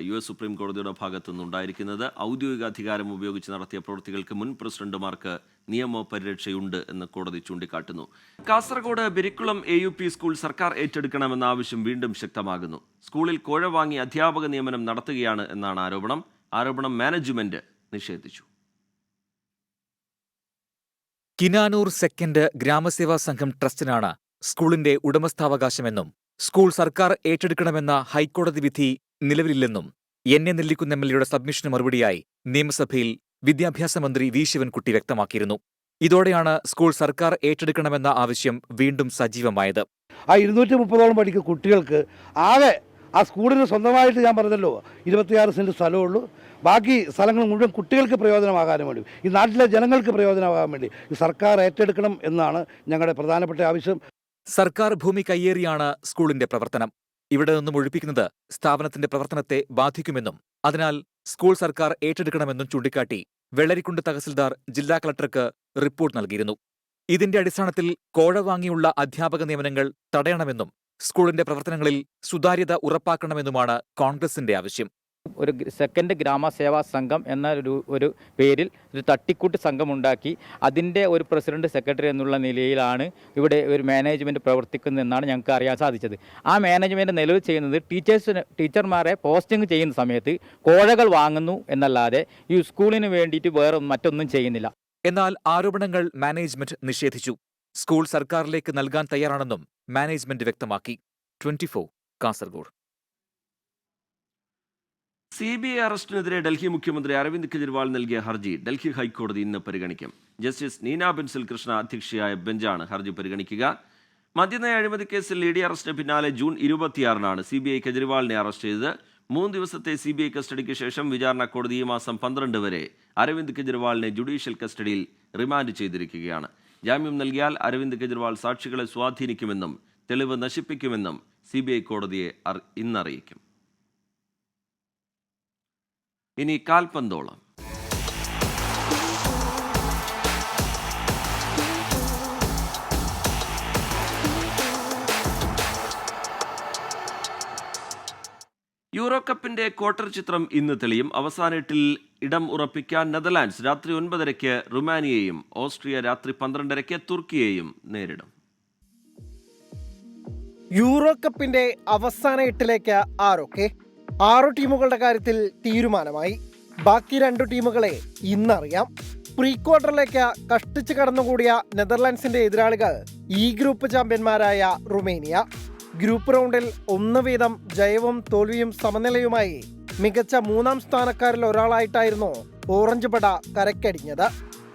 US സുപ്രീം കോടതിയുടെ ഭാഗത്തു നിന്നുണ്ടായിരിക്കുന്നത്. ഔദ്യോഗിക അധികാരം ഉപയോഗിച്ച് നടത്തിയ പ്രവൃത്തികൾക്ക് മുൻ പ്രസിഡന്റുമാർക്ക് നിയമപരിരക്ഷയുണ്ട് എന്ന് കോടതി ചൂണ്ടിക്കാട്ടുന്നു. കാസർഗോഡ് ബിരിക്കുളം AUP സ്കൂൾ സർക്കാർ ഏറ്റെടുക്കണമെന്ന ആവശ്യം വീണ്ടും ശക്തമാകുന്നു. സ്കൂളിൽ കോഴ വാങ്ങി അധ്യാപക നിയമനം നടത്തുകയാണ് എന്നാണ് ആരോപണം മാനേജ്മെന്റ് നിഷേധിച്ചു. കിനാനൂർ സെക്കൻഡ് ഗ്രാമസേവാ സംഘം ട്രസ്റ്റിനാണ് സ്കൂളിന്റെ ഉടമസ്ഥാവകാശമെന്നും സ്കൂൾ സർക്കാർ ഏറ്റെടുക്കണമെന്ന ഹൈക്കോടതി വിധി നിലവിലില്ലെന്നും എന്നെ നെല്ലിക്കുന്ന MLAയുടെ സബ്മിഷന് മറുപടിയായി നിയമസഭയിൽ വിദ്യാഭ്യാസ മന്ത്രി V ശിവൻകുട്ടി വ്യക്തമാക്കിയിരുന്നു. ഇതോടെയാണ് സ്കൂൾ സർക്കാർ ഏറ്റെടുക്കണമെന്ന ആവശ്യം വീണ്ടും സജീവമായത്. ആ 230ഓളം പഠിക്കുന്ന കുട്ടികൾക്ക് ആകെ ആ സ്കൂളിന് സ്വന്തമായിട്ട് ഞാൻ പറഞ്ഞല്ലോ 26 സെന്റ് സ്ഥലമുള്ളൂ. ബാക്കി സ്ഥലങ്ങൾ മുഴുവൻ കുട്ടികൾക്ക് പ്രയോജനമാകാനും വേണ്ടി, ഈ നാട്ടിലെ ജനങ്ങൾക്ക് പ്രയോജനമാകാൻ വേണ്ടി ഈ സർക്കാർ ഏറ്റെടുക്കണം എന്നാണ് ഞങ്ങളുടെ പ്രധാനപ്പെട്ട ആവശ്യം. സർക്കാർ ഭൂമി കയ്യേറിയാണ് സ്കൂളിന്റെ പ്രവർത്തനം. ഇവിടെ നിന്നും ഒഴിപ്പിക്കുന്നത് സ്ഥാപനത്തിന്റെ പ്രവർത്തനത്തെ ബാധിക്കുമെന്നും അതിനാൽ സ്കൂൾ സർക്കാർ ഏറ്റെടുക്കണമെന്നും ചൂണ്ടിക്കാട്ടി വെള്ളരിക്കുണ്ട് തഹസിൽദാർ ജില്ലാ കളക്ടർക്ക് റിപ്പോർട്ട് നൽകിയിരുന്നു. ഇതിന്റെ അടിസ്ഥാനത്തിൽ കോഴ വാങ്ങിയുള്ള അധ്യാപക നിയമനങ്ങൾ തടയണമെന്നും സ്കൂളിന്റെ പ്രവർത്തനങ്ങളിൽ സുതാര്യത ഉറപ്പാക്കണമെന്നുമാണ് കോൺഗ്രസിന്റെ ആവശ്യം. ഒരു സെക്കൻഡ് ഗ്രാമസേവാ സംഘം എന്ന ഒരു പേരിൽ ഒരു തട്ടിക്കൂട്ട് സംഘമുണ്ടാക്കി അതിൻ്റെ ഒരു പ്രസിഡന്റ് സെക്രട്ടറി എന്നുള്ള നിലയിലാണ് ഇവിടെ ഒരു മാനേജ്മെൻറ്റ് പ്രവർത്തിക്കുന്നതെന്നാണ് ഞങ്ങൾക്ക് അറിയാൻ സാധിച്ചത്. ആ മാനേജ്മെൻറ്റ് നിലവിൽ ചെയ്യുന്നത് ടീച്ചർമാരെ പോസ്റ്റിംഗ് ചെയ്യുന്ന സമയത്ത് കോഴകൾ വാങ്ങുന്നു എന്നല്ലാതെ ഈ സ്കൂളിന് വേണ്ടിയിട്ട് വേറെ മറ്റൊന്നും ചെയ്യുന്നില്ല. എന്നാൽ ആരോപണങ്ങൾ മാനേജ്മെന്റ് നിഷേധിച്ചു. സ്കൂൾ സർക്കാരിലേക്ക് നൽകാൻ തയ്യാറാണെന്നും മാനേജ്മെന്റ് വ്യക്തമാക്കി. 24 കാസർഗോഡ്. CBI അറസ്റ്റിനെതിരെ ഡൽഹി മുഖ്യമന്ത്രി അരവിന്ദ് കെജ്രിവാൾ നൽകിയ ഹർജി ഡൽഹി ഹൈക്കോടതി ഇന്ന് പരിഗണിക്കും. ജസ്റ്റിസ് നീന ബെൻസിൽ കൃഷ്ണ അധ്യക്ഷയായ ബെഞ്ചാണ് ഹർജി പരിഗണിക്കുക. മദ്യനയ അഴിമതി കേസിൽ ED അറസ്റ്റിന് പിന്നാലെ ജൂൺ 26-നാണ് CBI കെജ്രിവാളിനെ അറസ്റ്റ് ചെയ്തത്. 3 ദിവസത്തെ CBI കസ്റ്റഡിക്ക് ശേഷം വിചാരണ കോടതി ഈ മാസം 12 വരെ അരവിന്ദ് കെജ്രിവാളിനെ ജുഡീഷ്യൽ കസ്റ്റഡിയിൽ റിമാൻഡ് ചെയ്തിരിക്കുകയാണ്. ജാമ്യം നൽകിയാൽ അരവിന്ദ് കെജ്രിവാൾ സാക്ഷികളെ സ്വാധീനിക്കുമെന്നും തെളിവ് നശിപ്പിക്കുമെന്നും CBI കോടതിയെ ഇന്നറിയിക്കും. ഇനി കാൽപന്തോളം. യൂറോ കപ്പിന്റെ ക്വാർട്ടർ ചിത്രം ഇന്ന് തെളിയും. അവസാന എട്ടിൽ ഇടം ഉറപ്പിക്കാൻ നെതർലാൻഡ്സ് രാത്രി 9:30 റുമാനിയയും ഓസ്ട്രിയ രാത്രി 12:30 തുർക്കിയെയും നേരിടും. യൂറോ കപ്പിന്റെ അവസാന എട്ടിലേക്ക് ആരൊക്കെ? 6 ടീമുകളുടെ കാര്യത്തിൽ തീരുമാനമായി. ബാക്കി 2 ടീമുകളെ ഇന്നറിയാം. പ്രീ ക്വാർട്ടറിലേക്ക് കഷ്ടിച്ച് കടന്നുകൂടിയ നെതർലാൻഡ്സിന്റെ എതിരാളികൾ ഈ ഗ്രൂപ്പ് ചാമ്പ്യന്മാരായ റുമേനിയ. ഗ്രൂപ്പ് റൗണ്ടിൽ 1 വീതം ജയവും തോൽവിയും സമനിലയുമായി മികച്ച 3-ാം സ്ഥാനക്കാരിൽ ഒരാളായിട്ടായിരുന്നു ഓറഞ്ച് പട കരക്കടിഞ്ഞത്.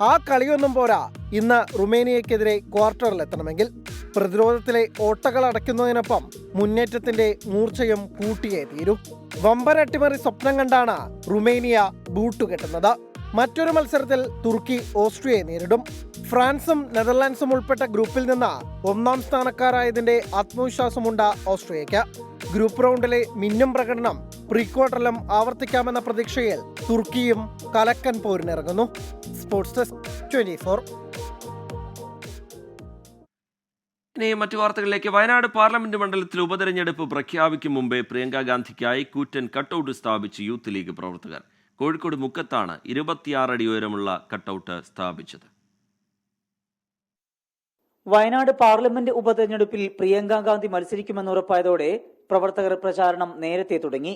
ആ കളിയൊന്നും പോരാ ഇന്ന് റുമേനിയക്കെതിരെ ക്വാർട്ടറിലെത്തണമെങ്കിൽ. പ്രതിരോധത്തിലെ ഓട്ടകൾ അടയ്ക്കുന്നതിനൊപ്പം മുന്നേറ്റത്തിന്റെ മൂർച്ചയും കൂട്ടിയേ തീരൂ. വമ്പൻ അട്ടിമറി സ്വപ്നം കണ്ടാണ് റുമേനിയ ബൂട്ടുകെട്ടുന്നത്. മറ്റൊരു മത്സരത്തിൽ തുർക്കി ഓസ്ട്രിയയെ നേരിടും. ഫ്രാൻസും നെതർലാൻഡ്സും ഉൾപ്പെട്ട ഗ്രൂപ്പിൽ നിന്ന് 1-ാം സ്ഥാനക്കാരായതിന്റെ ആത്മവിശ്വാസമുണ്ട് ഓസ്ട്രിയയ്ക്ക്. ഗ്രൂപ്പ് റൗണ്ടിലെ മിന്നും പ്രകടനം പ്രീ ക്വാർട്ടറിലും ആവർത്തിക്കാമെന്ന പ്രതീക്ഷയിൽ തുർക്കിയും കലക്കൻ പോരിനിറങ്ങുന്നു. Sports desk 24. ഇനി മറ്റു വാർത്തകളിലേക്ക്. വയനാട് പാർലമെന്റ് മണ്ഡലത്തിൽ ഉപതെരഞ്ഞെടുപ്പ് പ്രഖ്യാപിക്കും മുമ്പേ പ്രിയങ്ക ഗാന്ധിക്കായി കൂറ്റൻ കട്ടൌട്ട് സ്ഥാപിച്ച് യൂത്ത് ലീഗ് പ്രവർത്തകർ. കോഴിക്കോട് മുക്കത്താണ് 26 അടി ഉയരമുള്ള കട്ടൌട്ട് സ്ഥാപിച്ചത്. വയനാട് പാർലമെന്റ് ഉപതെരഞ്ഞെടുപ്പിൽ പ്രിയങ്ക ഗാന്ധി മത്സരിക്കുമെന്ന് ഉറപ്പായതോടെ പ്രവർത്തകർ പ്രചാരണം നേരത്തെ തുടങ്ങി.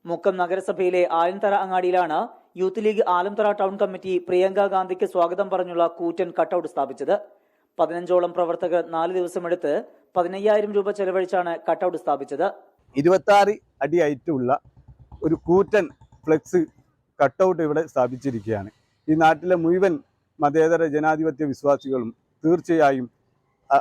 മുക്കം നഗരസഭയിലെ ആലന്തറ അങ്ങാടിയിലാണ് youth league Alanthara town committee Priyanka ഗാന്ധിക്ക് സ്വാഗതം പറഞ്ഞുള്ള കൂറ്റൻ കട്ടൌട്ട് സ്ഥാപിച്ചത്. 15ഓളം പ്രവർത്തകർ 4 ദിവസമെടുത്ത് 15,000 രൂപ ചെലവഴിച്ചാണ് കട്ടൌട്ട് സ്ഥാപിച്ചത്. 26 അടി ഹൈറ്റുള്ള ഒരു കൂറ്റൻ ഫ്ലെക്സ് കട്ടൌട്ട് ഇവിടെ സ്ഥാപിച്ചിരിക്കുകയാണ്. ഈ നാട്ടിലെ മുഴുവൻ മതേതര ജനാധിപത്യ വിശ്വാസികളും തീർച്ചയായും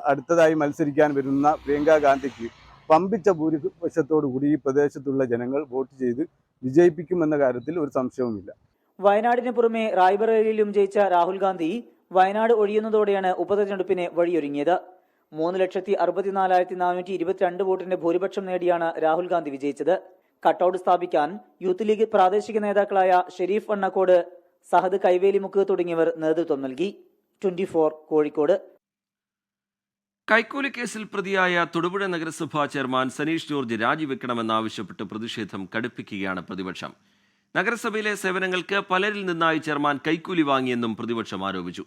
അടുത്തതായി മത്സരിക്കാൻ വരുന്ന പ്രിയങ്ക ഗാന്ധിക്ക് പമ്പിച്ച ഭൂരിപക്ഷത്തോടു കൂടി ഈ പ്രദേശത്തുള്ള ജനങ്ങൾ വോട്ട് ചെയ്ത് വിജയിപ്പിക്കുമെന്ന കാര്യത്തിൽ ഒരു സംശയവുമില്ല. വയനാടിന് പുറമെ റായ്ബറേലിയിലും ജയിച്ച രാഹുൽ ഗാന്ധി വയനാട് ഒഴിയുന്നതോടെയാണ് ഉപതെരഞ്ഞെടുപ്പിന് വഴിയൊരുങ്ങിയത്. 3,64,422 വോട്ടിന്റെ ഭൂരിപക്ഷം നേടിയാണ് രാഹുൽ ഗാന്ധി വിജയിച്ചത്. കട്ടൌട്ട് സ്ഥാപിക്കാൻ യൂത്ത് ലീഗ് പ്രാദേശിക നേതാക്കളായ ഷെരീഫ് വണ്ണക്കോട്, സഹദ് കൈവേലിമുക്ക് തുടങ്ങിയവർ നേതൃത്വം നൽകി. 24 കോഴിക്കോട്. കൈക്കൂലി കേസിൽ പ്രതിയായ തൊടുപുഴ നഗരസഭാ ചെയർമാൻ സനീഷ് ജോർജ് രാജിവെക്കണമെന്നാവശ്യപ്പെട്ട് പ്രതിഷേധം കടുപ്പിക്കുകയാണ് പ്രതിപക്ഷം. നഗരസഭയിലെ സേവനങ്ങൾക്ക് പലരിൽ നിന്നായി ചെയർമാൻ കൈക്കൂലി വാങ്ങിയെന്നും പ്രതിപക്ഷം ആരോപിച്ചു.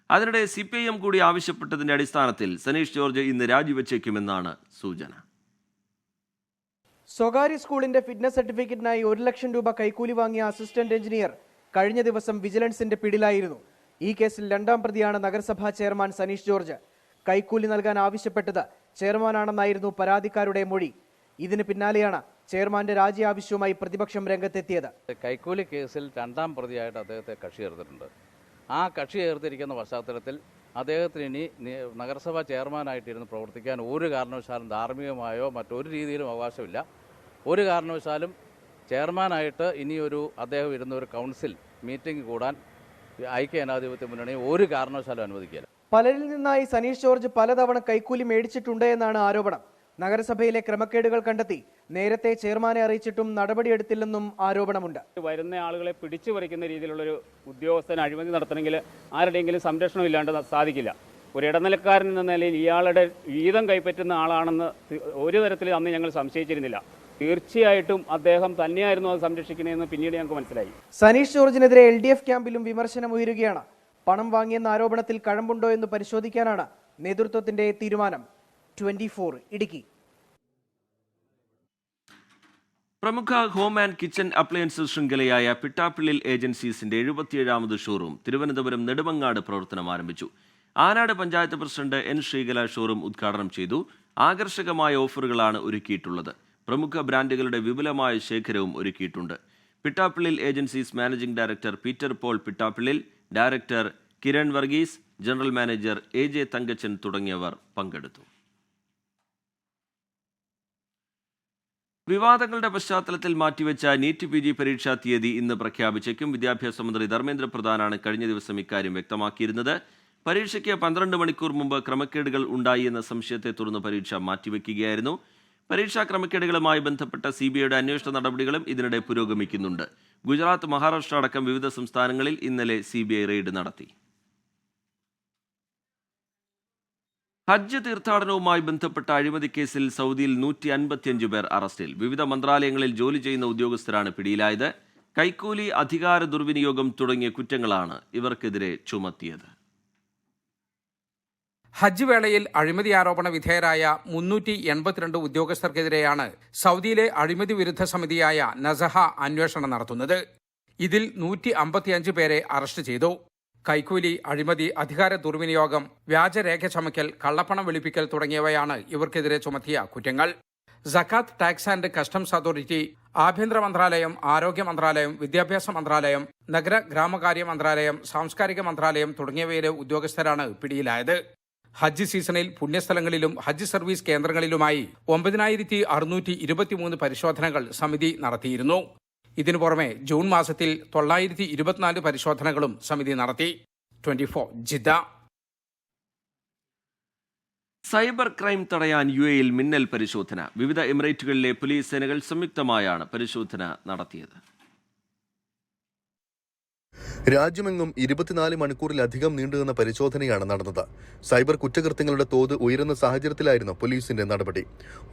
അതിനിടെ CPIM കൂടി ആവശ്യപ്പെട്ടതിന്റെ അടിസ്ഥാനത്തിൽ സനീഷ് ജോർജ് ഇന്ന് രാജിവെച്ചേക്കുമെന്നാണ് സൂചന. സ്വകാര്യ സ്കൂളിന്റെ ഫിറ്റ്നസ് സർട്ടിഫിക്കറ്റിനായി 1 ലക്ഷം രൂപ കൈക്കൂലി വാങ്ങിയ അസിസ്റ്റന്റ് എഞ്ചിനീയർ കഴിഞ്ഞ ദിവസം വിജിലൻസിന്റെ പിടിയിലായിരുന്നു. ഈ കേസിൽ 2ാം പ്രതിയാണ് നഗരസഭാ ചെയർമാൻ സനീഷ് ജോർജ്. കൈക്കൂലി നൽകാൻ ആവശ്യപ്പെട്ടത് ചെയർമാനാണെന്നായിരുന്നു പരാതിക്കാരുടെ മൊഴി. ഇതിന് പിന്നാലെയാണ് ചെയർമാന്റെ രാജി ആവശ്യവുമായി പ്രതിപക്ഷം രംഗത്തെത്തിയത്. കൈക്കൂലി കേസിൽ 2ാം പ്രതിയായിട്ട് അദ്ദേഹത്തെ കക്ഷി ചേർത്തിട്ടുണ്ട്. ആ കക്ഷി ചേർത്തിരിക്കുന്ന പശ്ചാത്തലത്തിൽ അദ്ദേഹത്തിന് ഇനി നഗരസഭാ ചെയർമാനായിട്ടിരുന്ന് പ്രവർത്തിക്കാൻ ഒരു കാരണവശാലും ധാർമ്മികമായോ മറ്റൊരു രീതിയിലും അവകാശമില്ല. ഒരു കാരണവശാലും ചെയർമാനായിട്ട് ഇനിയൊരു അദ്ദേഹം ഇരുന്ന ഒരു കൗൺസിൽ മീറ്റിംഗ് കൂടാൻ ഐക്യ ജനാധിപത്യ മുന്നണി ഒരു കാരണവശാലും അനുവദിക്കില്ല. പലരിൽ നിന്നായി സനീഷ് ജോർജ് പലതവണ കൈക്കൂലി മേടിച്ചിട്ടുണ്ട് എന്നാണ് ആരോപണം. നഗരസഭയിലെ ക്രമക്കേടുകൾ കണ്ടെത്തി നേരത്തെ ചെയർമാനെ അറിയിച്ചിട്ടും നടപടിയെടുത്തില്ലെന്നും ആരോപണമുണ്ട്. വരുന്ന ആളുകളെ പിടിച്ചു പറിക്കുന്ന രീതിയിലുള്ളൊരു ഉദ്യോഗസ്ഥന് അഴിമതി നടത്തണമെങ്കിൽ ആരുടെയെങ്കിലും സംരക്ഷണം ഇല്ലാണ്ട് സാധിക്കില്ല. ഒരു ഇടനിലക്കാരൻ എന്ന നിലയിൽ ഇയാളുടെ വീതം കൈപ്പറ്റുന്ന ആളാണെന്ന് ഒരു തരത്തിൽ അന്ന് ഞങ്ങൾ സംശയിച്ചിരുന്നില്ല. തീർച്ചയായിട്ടും അദ്ദേഹം തന്നെയായിരുന്നു അത് സംരക്ഷിക്കുന്നതെന്ന് പിന്നീട് ഞങ്ങൾക്ക് മനസ്സിലായി. സനീഷ് ജോർജിനെതിരെ LDF ക്യാമ്പിലും വിമർശനം ഉയരുകയാണ്. പണം വാങ്ങിയെന്ന ആരോപണത്തിൽ കഴമ്പുണ്ടോ എന്ന് പരിശോധിക്കാനാണ് നേതൃത്വത്തിന്റെ തീരുമാനം. 24 ഇടുക്കി. പ്രമുഖ ഹോം ആൻഡ് കിച്ചൺ അപ്ലയൻസസ് ശൃംഖലയായ പിട്ടാപ്പിള്ളിൽ ഏജൻസീസിന്റെ 77ാമത് ഷോറൂം തിരുവനന്തപുരം നെടുമങ്ങാട് പ്രവർത്തനം ആരംഭിച്ചു. Anad panchayat president N. Sreekala showroom ഉദ്ഘാടനം ചെയ്തു. ആകർഷകമായ ഓഫറുകളാണ് ഒരുക്കിയിട്ടുള്ളത്. പ്രമുഖ ബ്രാൻഡുകളുടെ വിപുലമായ ശേഖരവും ഒരുക്കിയിട്ടുണ്ട്. Pittappillil agencies managing director Peter Paul Pittappillil, director Kiran Varghese, general manager AJ Thankachan തുടങ്ങിയവർ പങ്കെടുത്തു. വിവാദങ്ങളുടെ പശ്ചാത്തലത്തിൽ മാറ്റിവെച്ച നീറ്റ് PG പരീക്ഷാ തീയതി ഇന്ന് പ്രഖ്യാപിച്ചേക്കും. വിദ്യാഭ്യാസ മന്ത്രി ധർമ്മേന്ദ്ര പ്രധാനാണ് കഴിഞ്ഞ ദിവസം ഇക്കാര്യം വ്യക്തമാക്കിയിരുന്നത്. പരീക്ഷയ്ക്ക് 12 മണിക്കൂർ മുമ്പ് ക്രമക്കേടുകൾ ഉണ്ടായി എന്ന സംശയത്തെ തുടർന്ന് പരീക്ഷ മാറ്റിവെക്കുകയായിരുന്നു. പരീക്ഷാ ക്രമക്കേടുകളുമായി ബന്ധപ്പെട്ട CBIയുടെ അന്വേഷണ നടപടികളും ഇതിനിടെ പുരോഗമിക്കുന്നുണ്ട്. ഗുജറാത്ത്, മഹാരാഷ്ട്ര അടക്കം വിവിധ സംസ്ഥാനങ്ങളിൽ ഇന്നലെ CBI റെയ്ഡ് നടത്തി. ഹജ്ജ് തീർത്ഥാടനവുമായി ബന്ധപ്പെട്ട അഴിമതി കേസിൽ സൗദിയിൽ 155 പേർ അറസ്റ്റിൽ. വിവിധ മന്ത്രാലയങ്ങളിൽ ജോലി ചെയ്യുന്ന ഉദ്യോഗസ്ഥരാണ് പിടിയിലായത്. കൈക്കൂലി, അധികാര ദുർവിനിയോഗം തുടങ്ങിയ കുറ്റങ്ങളാണ് ഇവർക്കെതിരെ ചുമത്തിയത്. ഹജ്ജ് വേളയിൽ അഴിമതി ആരോപണ വിധേയരായ 382 ഉദ്യോഗസ്ഥർക്കെതിരെയാണ് സൗദിയിലെ അഴിമതി വിരുദ്ധ സമിതിയായ നസഹ അന്വേഷണം നടത്തുന്നത്. ഇതിൽ 155 പേരെ അറസ്റ്റ് ചെയ്തു. കൈക്കൂലി, അഴിമതി, അധികാര ദുർവിനിയോഗം, വ്യാജരേഖ ചമയ്ക്കൽ, കള്ളപ്പണം വെളുപ്പിക്കൽ തുടങ്ങിയവയാണ് ഇവർക്കെതിരെ ചുമത്തിയ കുറ്റങ്ങൾ. സക്കാത്ത്, ടാക്സ് ആൻഡ് കസ്റ്റംസ് അതോറിറ്റി, ആഭ്യന്തര മന്ത്രാലയം, ആരോഗ്യ മന്ത്രാലയം, വിദ്യാഭ്യാസ മന്ത്രാലയം, നഗര ഗ്രാമകാര്യ മന്ത്രാലയം, സാംസ്കാരിക മന്ത്രാലയം തുടങ്ങിയവയിലെ ഉദ്യോഗസ്ഥരാണ് പിടിയിലായത്. ഹജ്ജ് സീസണിൽ പുണ്യസ്ഥലങ്ങളിലും ഹജ്ജ് സർവീസ് കേന്ദ്രങ്ങളിലുമായി 9623 പരിശോധനകൾ സമിതി നടത്തിയിരുന്നു. ഇതിനു പുറമെ ജൂൺ മാസത്തിൽ 924 പരിശോധനകളും സമിതി നടത്തി. 24 ജിദ്ദ. സൈബർ ക്രൈം തടയാൻ UAEയിൽ മിന്നൽ പരിശോധന. വിവിധ എമിറേറ്റുകളിലെ പോലീസ് സേനകൾ സംയുക്തമായാണ് പരിശോധന നടത്തിയത്. രാജ്യമെങ്ങും 24 മണിക്കൂറിലധികം നീണ്ടുനിന്ന പരിശോധനയാണ് നടന്നത്. സൈബർ കുറ്റകൃത്യങ്ങളുടെ തോത് ഉയരുന്ന സാഹചര്യത്തിലായിരുന്നു പോലീസിന്റെ നടപടി.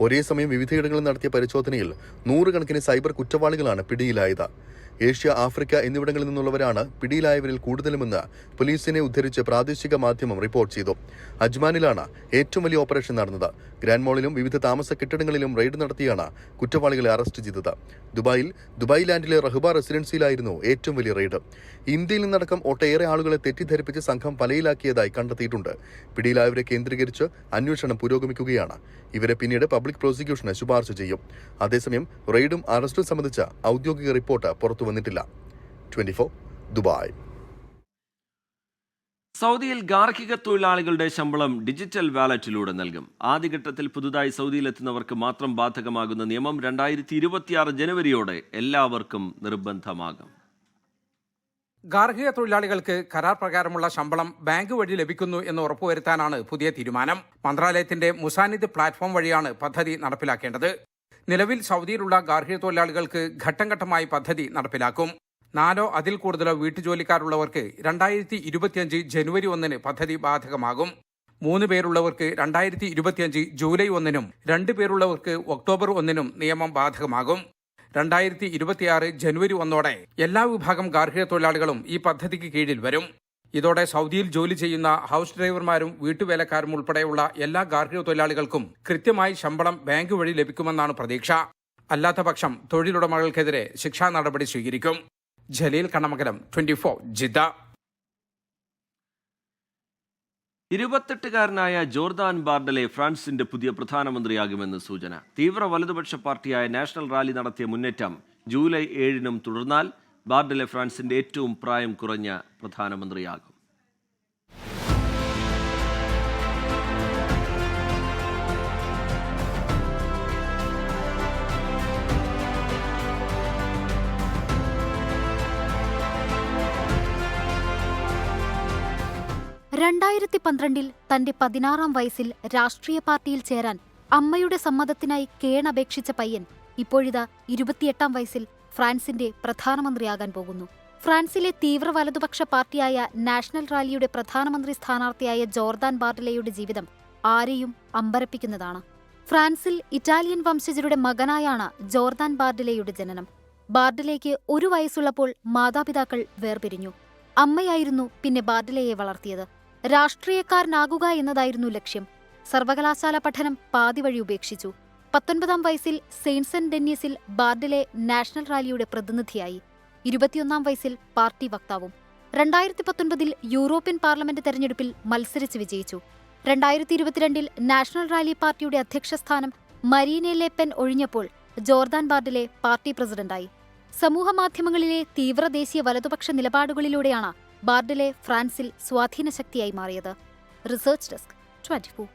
ഒരേ സമയം വിവിധയിടങ്ങളിൽ നടത്തിയ പരിശോധനയിൽ 100 കണക്കിന് സൈബർ കുറ്റവാളികളാണ് പിടിയിലായത്. ഏഷ്യ, ആഫ്രിക്ക എന്നിവിടങ്ങളിൽ നിന്നുള്ളവരാണ് പിടിയിലായവരിൽ കൂടുതലുമെന്ന് പോലീസിനെ ഉദ്ധരിച്ച് പ്രാദേശിക മാധ്യമം റിപ്പോർട്ട് ചെയ്തു. അജ്മാനിലാണ് ഏറ്റവും വലിയ ഓപ്പറേഷൻ നടന്നത്. ഗ്രാൻഡ് മോളിലും വിവിധ താമസ കെട്ടിടങ്ങളിലും റെയ്ഡ് നടത്തിയാണ് കുറ്റവാളികളെ അറസ്റ്റ് ചെയ്തത്. ദുബായ് ലാൻഡിലെ റഹ്ബ റെസിഡൻസിയിലായിരുന്നു ഏറ്റവും വലിയ റെയ്ഡ്. ഇന്ത്യയിൽ നിന്നടക്കം ഒട്ടേറെ ആളുകളെ തെറ്റിദ്ധരിപ്പിച്ച് സംഘം വലയിലാക്കിയതായി കണ്ടെത്തിയിട്ടുണ്ട്. പിടിയിലായവരെ കേന്ദ്രീകരിച്ച് അന്വേഷണം പുരോഗമിക്കുകയാണ്. ഇവരെ പിന്നീട് പബ്ലിക് പ്രോസിക്യൂഷന് ശുപാർശ ചെയ്യും. അതേസമയം റെയ്ഡും അറസ്റ്റും സംബന്ധിച്ച ഔദ്യോഗിക റിപ്പോർട്ട് പുറത്തുവന്നിട്ടില്ല. 24 ദുബായ്. സൗദിയിൽ ഗാർഹിക തൊഴിലാളികളുടെ ശമ്പളം ഡിജിറ്റൽ വാലറ്റിലൂടെ നൽകും. ആദ്യഘട്ടത്തിൽ പുതുതായി സൗദിയിലെത്തുന്നവർക്ക് മാത്രം ബാധകമാകുന്ന നിയമം 2026 ജനുവരിയോടെ എല്ലാവർക്കും നിർബന്ധമാകും. ഗാർഹിക തൊഴിലാളികൾക്ക് കരാർ പ്രകാരമുള്ള ശമ്പളം ബാങ്ക് വഴി ലഭിക്കുന്നു എന്ന് ഉറപ്പുവരുത്താനാണ് പുതിയ തീരുമാനം. മന്ത്രാലയത്തിന്റെ മുസാനിദ് പ്ലാറ്റ്ഫോം വഴിയാണ് പദ്ധതി നടപ്പിലാക്കേണ്ടത്. നിലവിൽ സൗദിയിലുള്ള ഗാർഹിക തൊഴിലാളികൾക്ക് ഘട്ടം ഘട്ടമായി പദ്ധതി നടപ്പിലാക്കും. 4 അതിൽ കൂടുതലോ വീട്ടുജോലിക്കാരുള്ളവർക്ക് 2025 ജനുവരി 1 പദ്ധതി ബാധകമാകും. 3 പേരുള്ളവർക്ക് 2025 ജൂലൈ 1 2 പേരുള്ളവർക്ക് ഒക്ടോബർ 1 നിയമം ബാധകമാകും. 2026 ജനുവരി 1 എല്ലാ വിഭാഗം ഗാർഹിക തൊഴിലാളികളും ഈ പദ്ധതിക്ക് കീഴിൽ വരും. ഇതോടെ സൗദിയിൽ ജോലി ചെയ്യുന്ന ഹൌസ് ഡ്രൈവർമാരും വീട്ടുവേലക്കാരും ഉൾപ്പെടെയുള്ള എല്ലാ ഗാർഹിക തൊഴിലാളികൾക്കും കൃത്യമായി ശമ്പളം ബാങ്ക് വഴി ലഭിക്കുമെന്നാണ് പ്രതീക്ഷ. അല്ലാത്തപക്ഷം തൊഴിലുടമകൾക്കെതിരെ ശിക്ഷാ നടപടി സ്വീകരിക്കും. ജലീൽ കണ്ണമംഗലം, 24 ജിദ്ദ. 28-കാരനായ ജോർദാൻ ബാർഡലെ ഫ്രാൻസിന്റെ പുതിയ പ്രധാനമന്ത്രിയാകുമെന്ന് സൂചന. തീവ്ര വലതുപക്ഷ പാർട്ടിയായ നാഷണൽ റാലി നടത്തിയ മുന്നേറ്റം ജൂലൈ 7 തുടർന്നാൽ ബാർഡലെ ഫ്രാൻസിന്റെ ഏറ്റവും പ്രായം കുറഞ്ഞ പ്രധാനമന്ത്രിയാകും. ൽ തന്റെ 16-ാം വയസ്സിൽ രാഷ്ട്രീയ പാർട്ടിയിൽ ചേരാൻ അമ്മയുടെ സമ്മതത്തിനായി കേണപേക്ഷിച്ച പയ്യൻ ഇപ്പോഴിതാ 28-ാം വയസ്സിൽ ഫ്രാൻസിന്റെ പ്രധാനമന്ത്രിയാകാൻ പോകുന്നു. ഫ്രാൻസിലെ തീവ്ര വലതുപക്ഷ പാർട്ടിയായ നാഷണൽ റാലിയുടെ പ്രധാനമന്ത്രി സ്ഥാനാർത്ഥിയായ ജോർദാൻ ബാർഡലെയുടെ ജീവിതം ആരെയും അമ്പരപ്പിക്കുന്നതാണ്. ഫ്രാൻസിൽ ഇറ്റാലിയൻ വംശജരുടെ മകനായാണ് ജോർദാൻ ബാർഡലെയുടെ ജനനം. ബാർഡലേക്ക് 1 വയസ്സുള്ളപ്പോൾ മാതാപിതാക്കൾ വേർപിരിഞ്ഞു. അമ്മയായിരുന്നു പിന്നെ ബാർഡലെയെ വളർത്തിയത്. രാഷ്ട്രീയക്കാരനാകുക എന്നതായിരുന്നു ലക്ഷ്യം. സർവകലാശാല പഠനം പാതിവഴി ഉപേക്ഷിച്ചു. 19-ാം വയസ്സിൽ സെയിന്റ് സെന്റ് ഡെന്നീസിൽ ബാർഡലെ നാഷണൽ റാലിയുടെ പ്രതിനിധിയായി. 21-ാം വയസ്സിൽ പാർട്ടി വക്താവും. 2019-ൽ യൂറോപ്യൻ പാർലമെന്റ് തെരഞ്ഞെടുപ്പിൽ മത്സരിച്ച് വിജയിച്ചു. 2022-ൽ നാഷണൽ റാലി പാർട്ടിയുടെ അധ്യക്ഷസ്ഥാനം മരീനെ ലെ പെൻ ഒഴിഞ്ഞപ്പോൾ ജോർദാൻ ബാർഡലെ പാർട്ടി പ്രസിഡന്റായി. സമൂഹമാധ്യമങ്ങളിലെ തീവ്ര ദേശീയ വലതുപക്ഷ നിലപാടുകളിലൂടെയാണ് ബാർഡലെ ഫ്രാൻസിൽ സ്വാധീന ശക്തിയായി മാറിയത്. Research desk 24.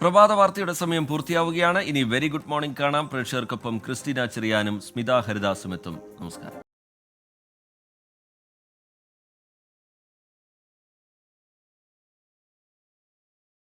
പ്രഭാത വാർത്തയുടെ സമയം പൂർത്തിയാവുകയാണ്. ഇനി വെരി ഗുഡ് മോർണിംഗ് കാണാം. പ്രേക്ഷകർക്കൊപ്പം ക്രിസ്റ്റീന ചെറിയാനും സ്മിത ഹരിദാസും എത്തും. നമസ്കാരം.